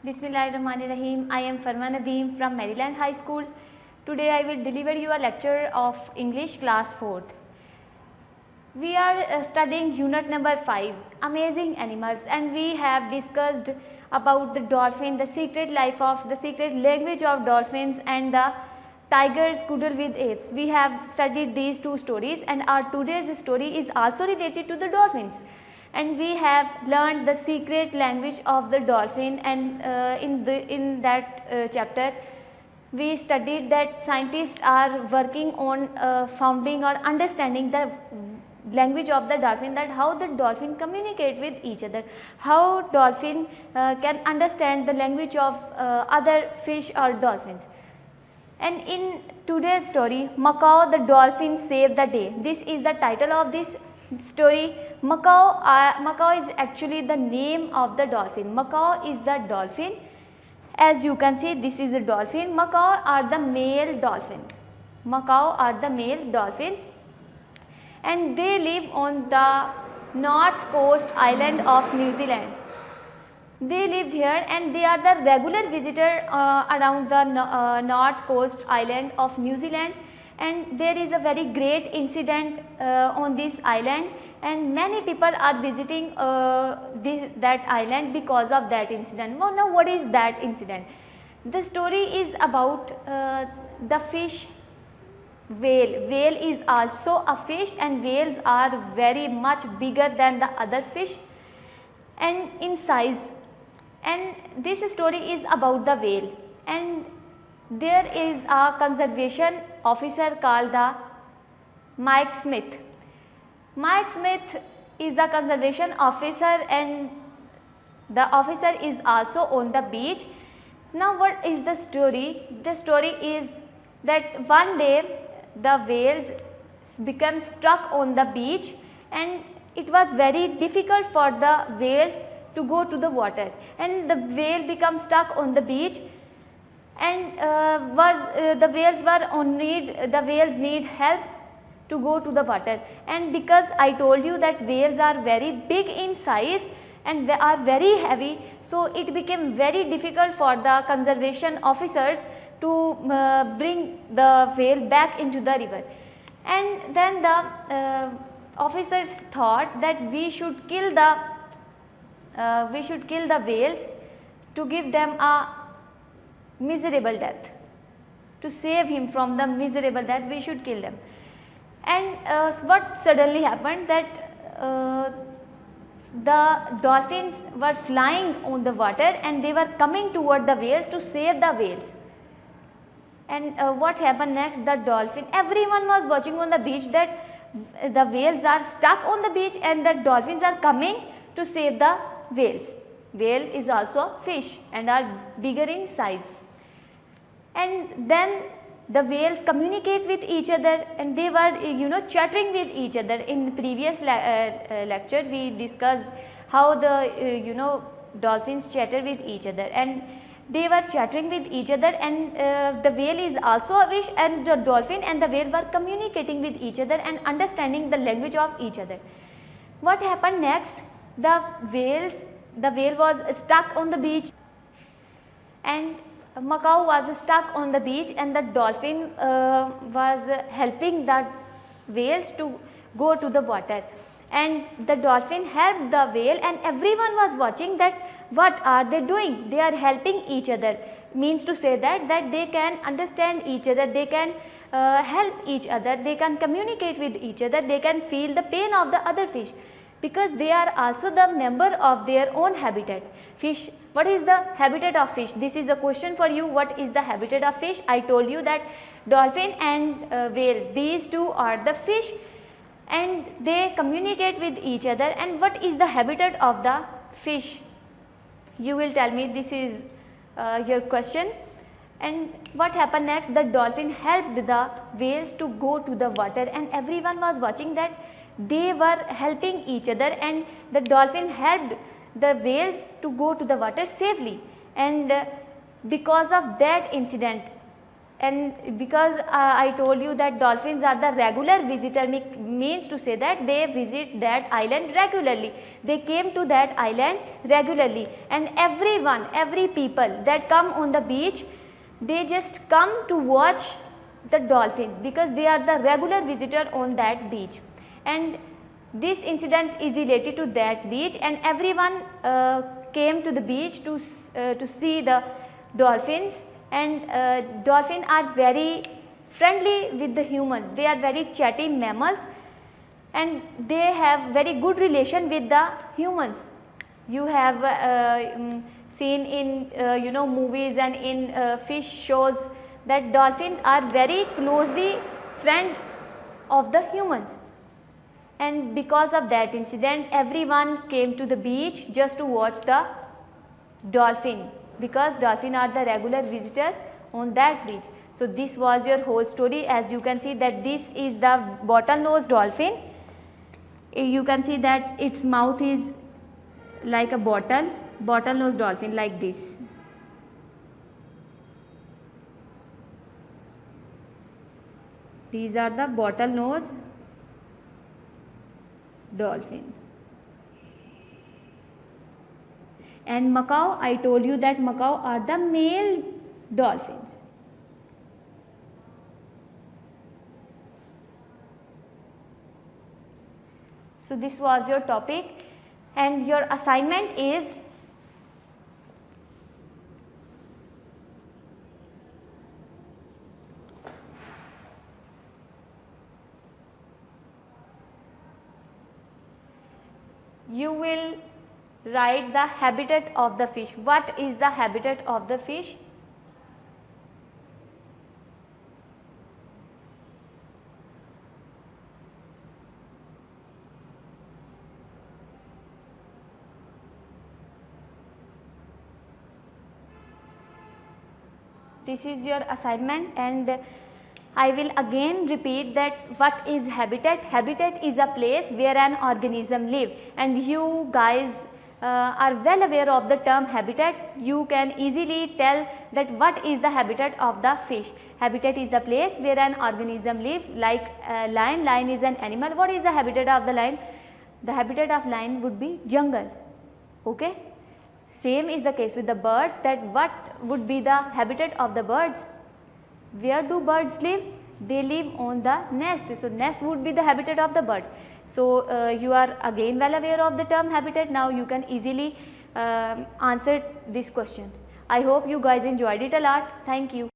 Bismillahirrahmanirrahim. I am Farma Nadeem from Maryland High School. Today I will deliver you a lecture of English class 4th. We are studying unit number 5, Amazing Animals, and we have discussed about the dolphin, the secret life of the secret language of dolphins and the tigers cuddle with apes. We have studied these two stories, and our today's story is also related to the dolphins. And we have learned the secret language of the dolphin, and in that chapter we studied that scientists are working on founding or understanding the language of the dolphin, that how the dolphin communicate with each other, how dolphin can understand the language of other fish or dolphins. And in today's story, Macao the dolphin saved the day. This is the title of this story. Macao is actually the name of the dolphin. Macao is the dolphin. As you can see, this is a dolphin. Macao are the male dolphins. Macao are the male dolphins, and they live on the north coast island of New Zealand. They lived here, and they are the regular visitor around the north coast island of New Zealand. And there is a very great incident on this island, and many people are visiting that island because of that incident. Well, now what is that incident? The story is about the fish whale. Whale is also a fish, and whales are very much bigger than the other fish and in size. And this story is about the whale, and there is a conservation officer called the Mike Smith. Mike Smith is the conservation officer, and the officer is also on the beach. Now what is the story? The story is that one day the whales became stuck on the beach, and it was very difficult for the whale to go to the water, and the whale became stuck on the beach, and the whales need help to go to the water. And because I told you that whales are very big in size and they are very heavy, so it became very difficult for the conservation officers to bring the whale back into the river. And then the officers thought that we should kill the whales to give them a miserable death. To save him from the miserable death, we should kill them. And what suddenly happened, that the dolphins were flying on the water, and they were coming toward the whales to save the whales. And what happened next? The dolphin, everyone was watching on the beach that the whales are stuck on the beach, and the dolphins are coming to save the whales. Whale is also a fish and are bigger in size. And then the whales communicate with each other, and they were chattering with each other. In the previous lecture we discussed how the dolphins chatter with each other, and they were chattering with each other, and the whale is also a fish, and the dolphin and the whale were communicating with each other and understanding the language of each other. What happened next? The whale was stuck on the beach, and Macao was stuck on the beach, and the dolphin was helping the whales to go to the water, and the dolphin helped the whale, and everyone was watching that what are they doing. They are helping each other, means to say that they can understand each other, they can help each other, they can communicate with each other, they can feel the pain of the other fish, because they are also the member of their own habitat. Fish, what is the habitat of fish? This is a question for you. What is the habitat of fish? I told you that dolphin and whales, these two are the fish, and they communicate with each other. And what is the habitat of the fish? You will tell me. This is your question. And what happened next? The dolphin helped the whales to go to the water, and everyone was watching that they were helping each other, and the dolphin helped the whales to go to the water safely. And because of that incident, And because I told you that dolphins are the regular visitor, means to say that they visit that island regularly. They came to that island regularly, and every people that come on the beach, they just come to watch the dolphins because they are the regular visitor on that beach. And this incident is related to that beach, and everyone came to the beach to see the dolphins. And dolphins are very friendly with the humans. They are very chatty mammals, and they have very good relation with the humans. You have seen in movies and in fish shows that dolphins are very closely friend of the humans. And because of that incident, everyone came to the beach just to watch the dolphin, because dolphins are the regular visitor on that beach. So this was your whole story. As you can see that this is the bottlenose dolphin. You can see that its mouth is like a bottlenose dolphin, like this. These are the bottlenose dolphin. And macaw, I told you that macaw are the male dolphins. So this was your topic, and your assignment is you will write the habitat of the fish. What is the habitat of the fish? This is your assignment, and I will again repeat that what is habitat. Habitat is a place where an organism lives, and you guys are well aware of the term habitat. You can easily tell that what is the habitat of the fish. Habitat is the place where an organism lives, like lion. Lion is an animal. What is the habitat of the lion? The habitat of lion would be jungle. Okay. Same is the case with the bird, that what would be the habitat of the birds? Where do birds live? They live on the nest. So nest would be the habitat of the birds. So you are again well aware of the term habitat. Now you can easily answer this question. I hope you guys enjoyed it a lot. Thank you.